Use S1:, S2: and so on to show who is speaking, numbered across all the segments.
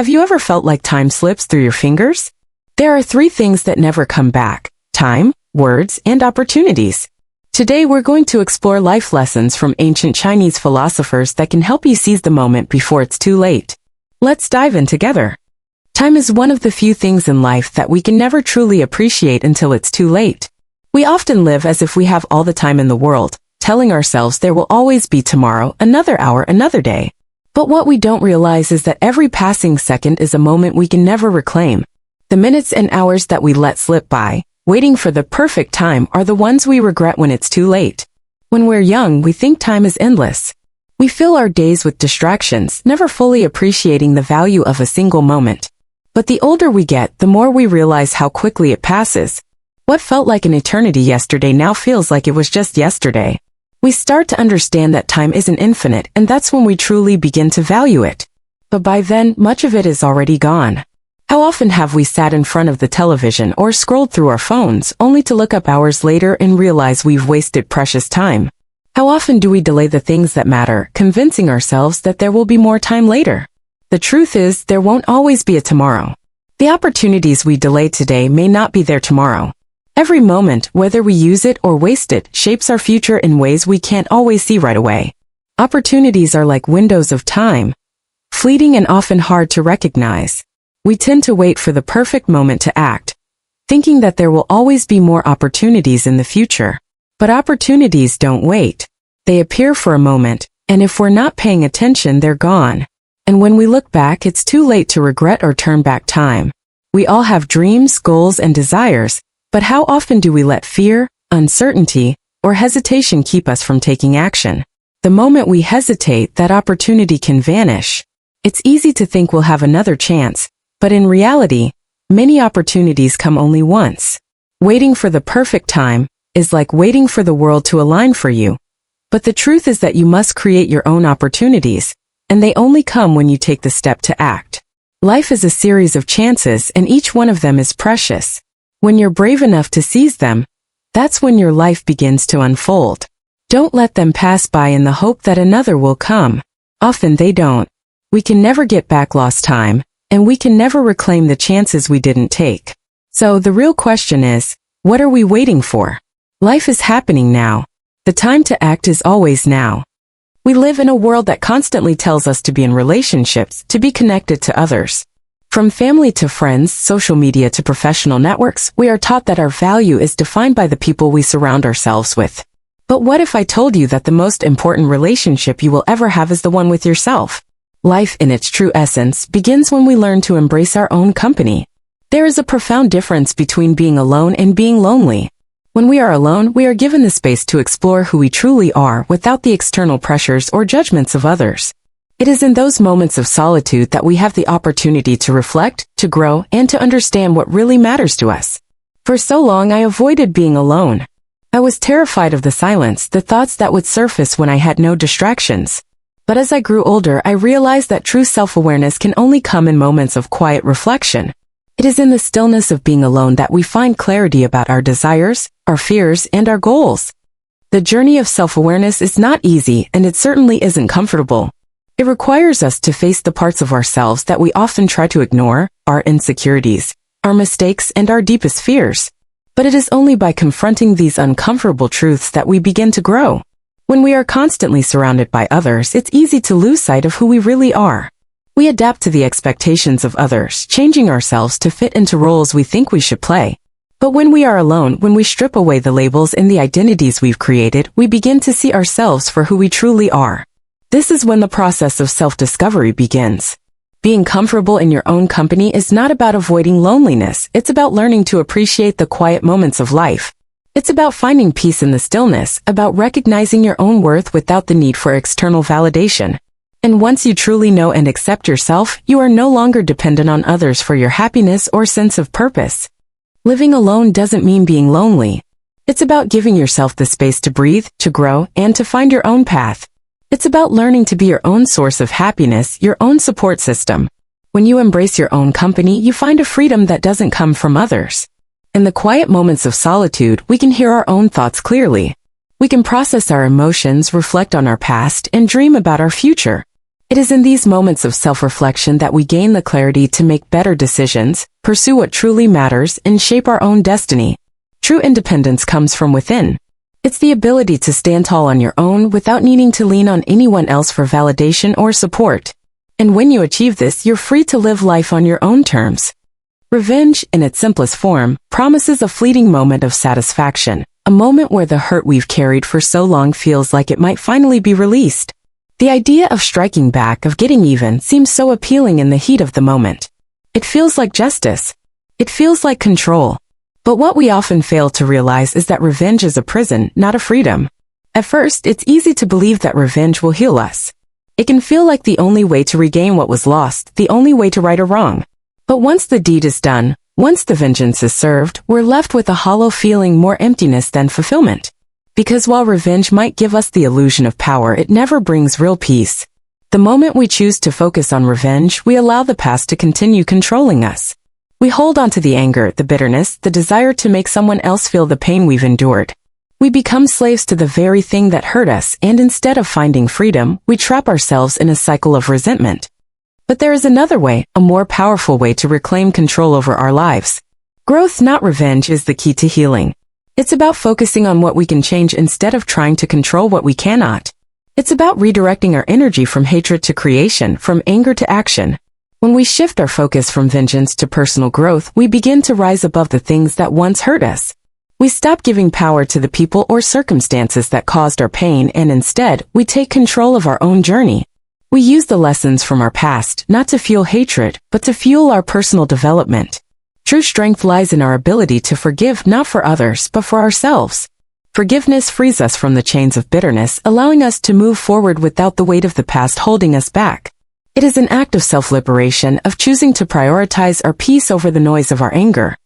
S1: Have you ever felt like time slips through your fingers? There are three things that never come back: time, words, and opportunities. Today we're going to explore life lessons from ancient Chinese philosophers that can help you seize the moment before it's too late. Let's dive in together. Time is one of the few things in life that we can never truly appreciate until it's too late. We often live as if we have all the time in the world, telling ourselves there will always be tomorrow, another hour, another day. But what we don't realize is that every passing second is a moment we can never reclaim. The minutes and hours that we let slip by, waiting for the perfect time, are the ones we regret when it's too late. When we're young, we think time is endless. We fill our days with distractions, never fully appreciating the value of a single moment. But the older we get, the more we realize how quickly it passes. What felt like an eternity yesterday now feels like it was just yesterday. We start to understand that time isn't infinite, and that's when we truly begin to value it. But by then, much of it is already gone. How often have we sat in front of the television or scrolled through our phones, only to look up hours later and realize we've wasted precious time? How often do we delay the things that matter, convincing ourselves that there will be more time later? The truth is, there won't always be a tomorrow. The opportunities we delay today may not be there tomorrow. Every moment, whether we use it or waste it, shapes our future in ways we can't always see right away. Opportunities are like windows of time, fleeting and often hard to recognize. We tend to wait for the perfect moment to act, thinking that there will always be more opportunities in the future. But opportunities don't wait. They appear for a moment, and if we're not paying attention, they're gone. And when we look back, it's too late to regret or turn back time. We all have dreams, goals, and desires, but how often do we let fear, uncertainty, or hesitation keep us from taking action? The moment we hesitate, that opportunity can vanish. It's easy to think we'll have another chance, but in reality, many opportunities come only once. Waiting for the perfect time is like waiting for the world to align for you. But the truth is that you must create your own opportunities, and they only come when you take the step to act. Life is a series of chances, and each one of them is precious. When you're brave enough to seize them, that's when your life begins to unfold. Don't let them pass by in the hope that another will come. Often they don't. We can never get back lost time, and we can never reclaim the chances we didn't take. So the real question is, what are we waiting for? Life is happening now. The time to act is always now. We live in a world that constantly tells us to be in relationships, to be connected to others. From family to friends, social media to professional networks, we are taught that our value is defined by the people we surround ourselves with. But what if I told you that the most important relationship you will ever have is the one with yourself? Life, in its true essence, begins when we learn to embrace our own company. There is a profound difference between being alone and being lonely. When we are alone, we are given the space to explore who we truly are without the external pressures or judgments of others. It is in those moments of solitude that we have the opportunity to reflect, to grow, and to understand what really matters to us. For so long, I avoided being alone. I was terrified of the silence, the thoughts that would surface when I had no distractions. But as I grew older, I realized that true self-awareness can only come in moments of quiet reflection. It is in the stillness of being alone that we find clarity about our desires, our fears, and our goals. The journey of self-awareness is not easy, and it certainly isn't comfortable. It requires us to face the parts of ourselves that we often try to ignore, our insecurities, our mistakes, and our deepest fears. But it is only by confronting these uncomfortable truths that we begin to grow. When we are constantly surrounded by others, it's easy to lose sight of who we really are. We adapt to the expectations of others, changing ourselves to fit into roles we think we should play. But when we are alone, when we strip away the labels and the identities we've created, we begin to see ourselves for who we truly are. This is when the process of self-discovery begins. Being comfortable in your own company is not about avoiding loneliness, it's about learning to appreciate the quiet moments of life. It's about finding peace in the stillness, about recognizing your own worth without the need for external validation. And once you truly know and accept yourself, you are no longer dependent on others for your happiness or sense of purpose. Living alone doesn't mean being lonely. It's about giving yourself the space to breathe, to grow, and to find your own path. It's about learning to be your own source of happiness, your own support system. When you embrace your own company, you find a freedom that doesn't come from others. In the quiet moments of solitude, we can hear our own thoughts clearly. We can process our emotions, reflect on our past, and dream about our future. It is in these moments of self-reflection that we gain the clarity to make better decisions, pursue what truly matters, and shape our own destiny. True independence comes from within. It's the ability to stand tall on your own without needing to lean on anyone else for validation or support. And when you achieve this, you're free to live life on your own terms. Revenge, in its simplest form, promises a fleeting moment of satisfaction, a moment where the hurt we've carried for so long feels like it might finally be released. The idea of striking back, of getting even, seems so appealing in the heat of the moment. It feels like justice. It feels like control. But what we often fail to realize is that revenge is a prison, not a freedom. At first, it's easy to believe that revenge will heal us. It can feel like the only way to regain what was lost, the only way to right a wrong. But once the deed is done, once the vengeance is served, we're left with a hollow feeling, more emptiness than fulfillment. Because while revenge might give us the illusion of power, it never brings real peace. The moment we choose to focus on revenge, we allow the past to continue controlling us. We hold on to the anger, the bitterness, the desire to make someone else feel the pain we've endured. We become slaves to the very thing that hurt us, and instead of finding freedom, we trap ourselves in a cycle of resentment. But there is another way, a more powerful way to reclaim control over our lives. Growth, not revenge, is the key to healing. It's about focusing on what we can change instead of trying to control what we cannot. It's about redirecting our energy from hatred to creation, from anger to action. When we shift our focus from vengeance to personal growth, we begin to rise above the things that once hurt us. We stop giving power to the people or circumstances that caused our pain, and instead, we take control of our own journey. We use the lessons from our past, not to fuel hatred, but to fuel our personal development. True strength lies in our ability to forgive, not for others, but for ourselves. Forgiveness frees us from the chains of bitterness, allowing us to move forward without the weight of the past holding us back. It is an act of self-liberation, of choosing to prioritize our peace over the noise of our anger.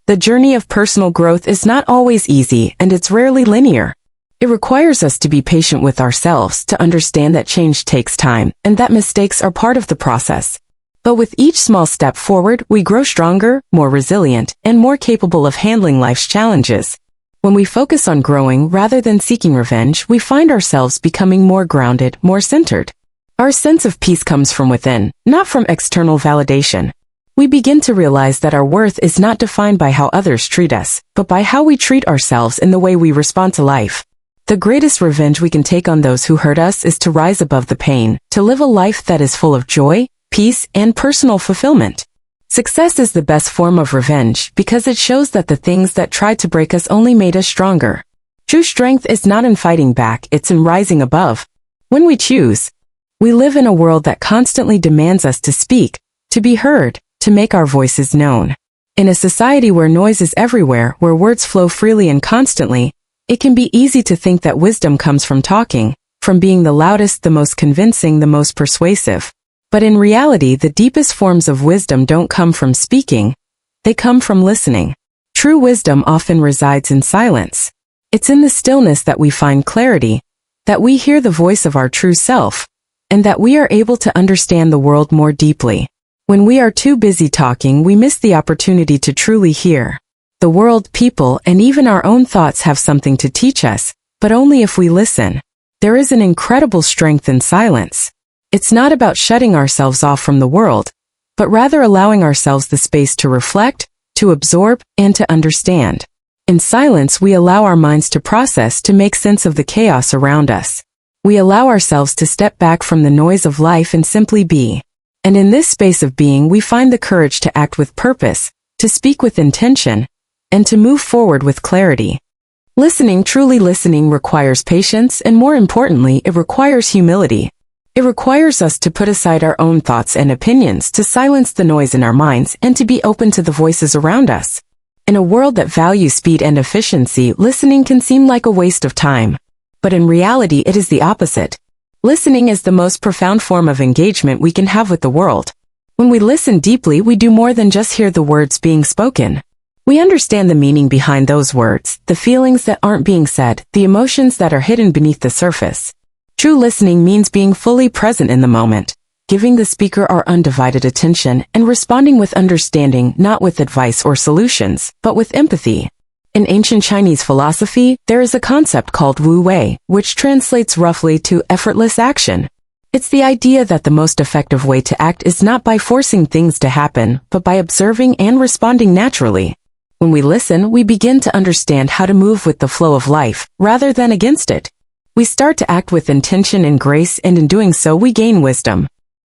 S1: The journey of personal growth is not always easy, and it's rarely linear. It requires us to be patient with ourselves, to understand that change takes time, and that mistakes are part of the process. But with each small step forward, we grow stronger, more resilient, and more capable of handling life's challenges. When we focus on growing rather than seeking revenge, we find ourselves becoming more grounded, more centered. Our sense of peace comes from within, not from external validation. We begin to realize that our worth is not defined by how others treat us, but by how we treat ourselves in the way we respond to life. The greatest revenge we can take on those who hurt us is to rise above the pain, to live a life that is full of joy, peace, and personal fulfillment. Success is the best form of revenge because it shows that the things that tried to break us only made us stronger. True strength is not in fighting back, it's in rising above. When we choose, we live in a world that constantly demands us to speak, to be heard, to make our voices known. In a society where noise is everywhere, where words flow freely and constantly, it can be easy to think that wisdom comes from talking, from being the loudest, the most convincing, the most persuasive. But in reality, the deepest forms of wisdom don't come from speaking, they come from listening. True wisdom often resides in silence. It's in the stillness that we find clarity, that we hear the voice of our true self, and that we are able to understand the world more deeply. When we are too busy talking, we miss the opportunity to truly hear. The world, people, and even our own thoughts have something to teach us, but only if we listen. There is an incredible strength in silence. It's not about shutting ourselves off from the world, but rather allowing ourselves the space to reflect, to absorb, and to understand. In silence, we allow our minds to process, to make sense of the chaos around us. We allow ourselves to step back from the noise of life and simply be. And in this space of being, we find the courage to act with purpose, to speak with intention, and to move forward with clarity. Listening, truly listening, requires patience, and more importantly, it requires humility. It requires us to put aside our own thoughts and opinions, to silence the noise in our minds, and to be open to the voices around us. In a world that values speed and efficiency, listening can seem like a waste of time. But in reality, it is the opposite. Listening is the most profound form of engagement we can have with the world. When we listen deeply, we do more than just hear the words being spoken. We understand the meaning behind those words, the feelings that aren't being said, the emotions that are hidden beneath the surface. True listening means being fully present in the moment, giving the speaker our undivided attention and responding with understanding, not with advice or solutions, but with empathy. In ancient Chinese philosophy, there is a concept called Wu Wei, which translates roughly to effortless action. It's the idea that the most effective way to act is not by forcing things to happen, but by observing and responding naturally. When we listen, we begin to understand how to move with the flow of life, rather than against it. We start to act with intention and grace, and in doing so we gain wisdom.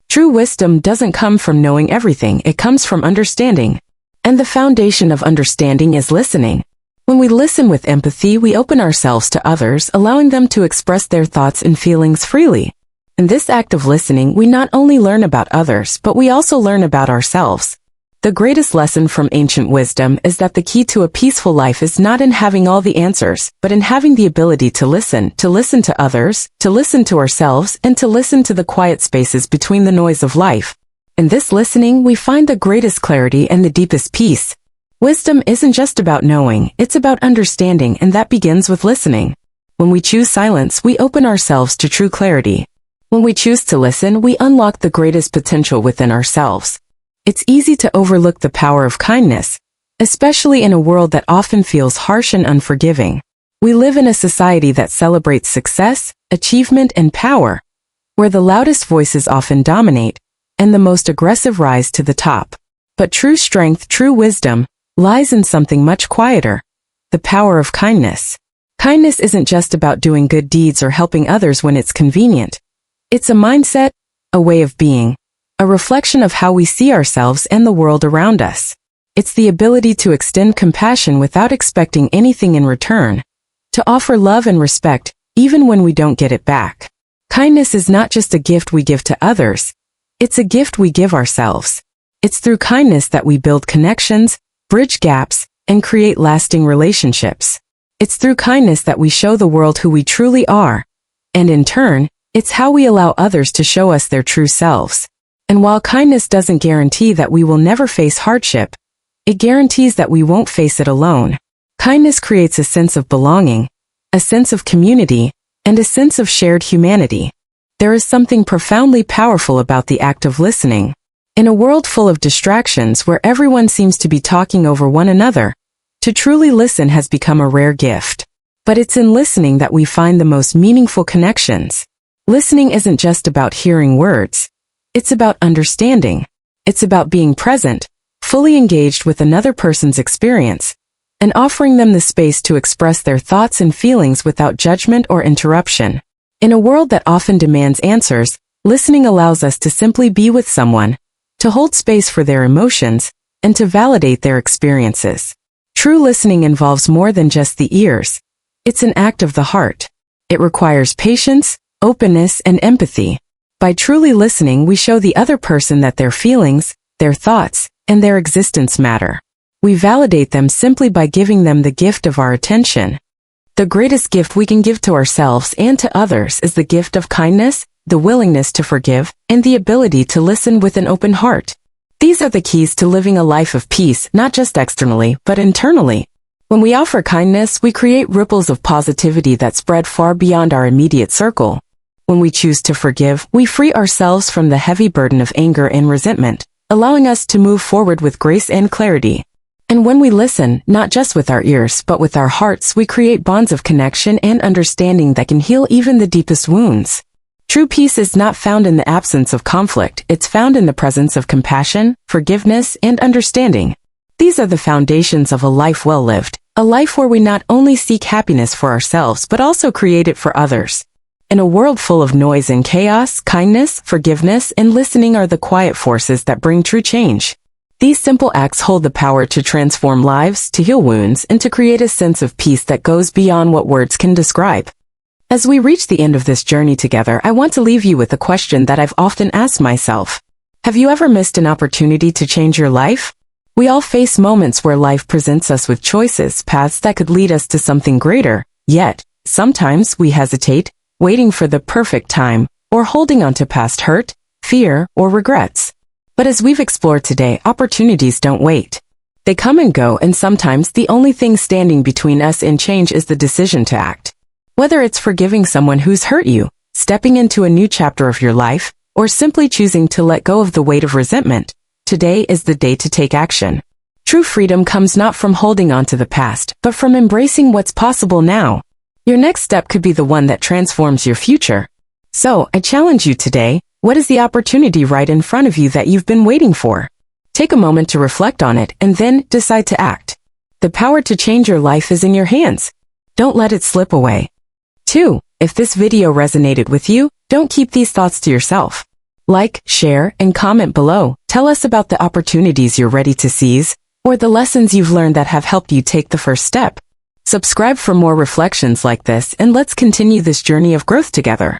S1: True wisdom doesn't come from knowing everything, it comes from understanding. And the foundation of understanding is listening. When we listen with empathy, we open ourselves to others, allowing them to express their thoughts and feelings freely. In this act of listening, we not only learn about others, but we also learn about ourselves. The greatest lesson from ancient wisdom is that the key to a peaceful life is not in having all the answers, but in having the ability to listen to others, to listen to ourselves, and to listen to the quiet spaces between the noise of life. In this listening, we find the greatest clarity and the deepest peace. Wisdom isn't just about knowing, it's about understanding, and that begins with listening. When we choose silence, we open ourselves to true clarity. When we choose to listen, we unlock the greatest potential within ourselves. It's easy to overlook the power of kindness, especially in a world that often feels harsh and unforgiving. We live in a society that celebrates success, achievement, and power, where the loudest voices often dominate, and the most aggressive rise to the top. But true strength, true wisdom, lies in something much quieter: the power of kindness. Kindness isn't just about doing good deeds or helping others when it's convenient. It's a mindset, a way of being, a reflection of how we see ourselves and the world around us. It's the ability to extend compassion without expecting anything in return, to offer love and respect, even when we don't get it back. Kindness is not just a gift we give to others, it's a gift we give ourselves. It's through kindness that we build connections, bridge gaps, and create lasting relationships. It's through kindness that we show the world who we truly are, and in turn, it's how we allow others to show us their true selves. And while kindness doesn't guarantee that we will never face hardship, it guarantees that we won't face it alone. Kindness creates a sense of belonging, a sense of community, and a sense of shared humanity. There is something profoundly powerful about the act of listening. In a world full of distractions where everyone seems to be talking over one another, to truly listen has become a rare gift. But it's in listening that we find the most meaningful connections. Listening isn't just about hearing words. It's about understanding. It's about being present, fully engaged with another person's experience, and offering them the space to express their thoughts and feelings without judgment or interruption. In a world that often demands answers, listening allows us to simply be with someone, to hold space for their emotions, and to validate their experiences. True listening involves more than just the ears. It's an act of the heart. It requires patience, openness, and empathy. By truly listening, we show the other person that their feelings, their thoughts, and their existence matter. We validate them simply by giving them the gift of our attention. The greatest gift we can give to ourselves and to others is the gift of kindness, the willingness to forgive, and the ability to listen with an open heart. These are the keys to living a life of peace, not just externally, but internally. When we offer kindness, we create ripples of positivity that spread far beyond our immediate circle. When we choose to forgive, we free ourselves from the heavy burden of anger and resentment, allowing us to move forward with grace and clarity. And when we listen, not just with our ears, but with our hearts, we create bonds of connection and understanding that can heal even the deepest wounds. True peace is not found in the absence of conflict, it's found in the presence of compassion, forgiveness, and understanding. These are the foundations of a life well lived, a life where we not only seek happiness for ourselves but also create it for others. In a world full of noise and chaos, kindness, forgiveness, and listening are the quiet forces that bring true change. These simple acts hold the power to transform lives, to heal wounds, and to create a sense of peace that goes beyond what words can describe. As we reach the end of this journey together, I want to leave you with a question that I've often asked myself. Have you ever missed an opportunity to change your life? We all face moments where life presents us with choices, paths that could lead us to something greater. Yet, sometimes we hesitate, waiting for the perfect time, or holding on to past hurt, fear, or regrets. But as we've explored today, opportunities don't wait. They come and go, and sometimes the only thing standing between us and change is the decision to act. Whether it's forgiving someone who's hurt you, stepping into a new chapter of your life, or simply choosing to let go of the weight of resentment, today is the day to take action. True freedom comes not from holding on to the past, but from embracing what's possible now. Your next step could be the one that transforms your future. So, I challenge you today, what is the opportunity right in front of you that you've been waiting for? Take a moment to reflect on it and then decide to act. The power to change your life is in your hands. Don't let it slip away. 2. If this video resonated with you, don't keep these thoughts to yourself. Like, share, and comment below. Tell us about the opportunities you're ready to seize, or the lessons you've learned that have helped you take the first step. Subscribe for more reflections like this, and let's continue this journey of growth together.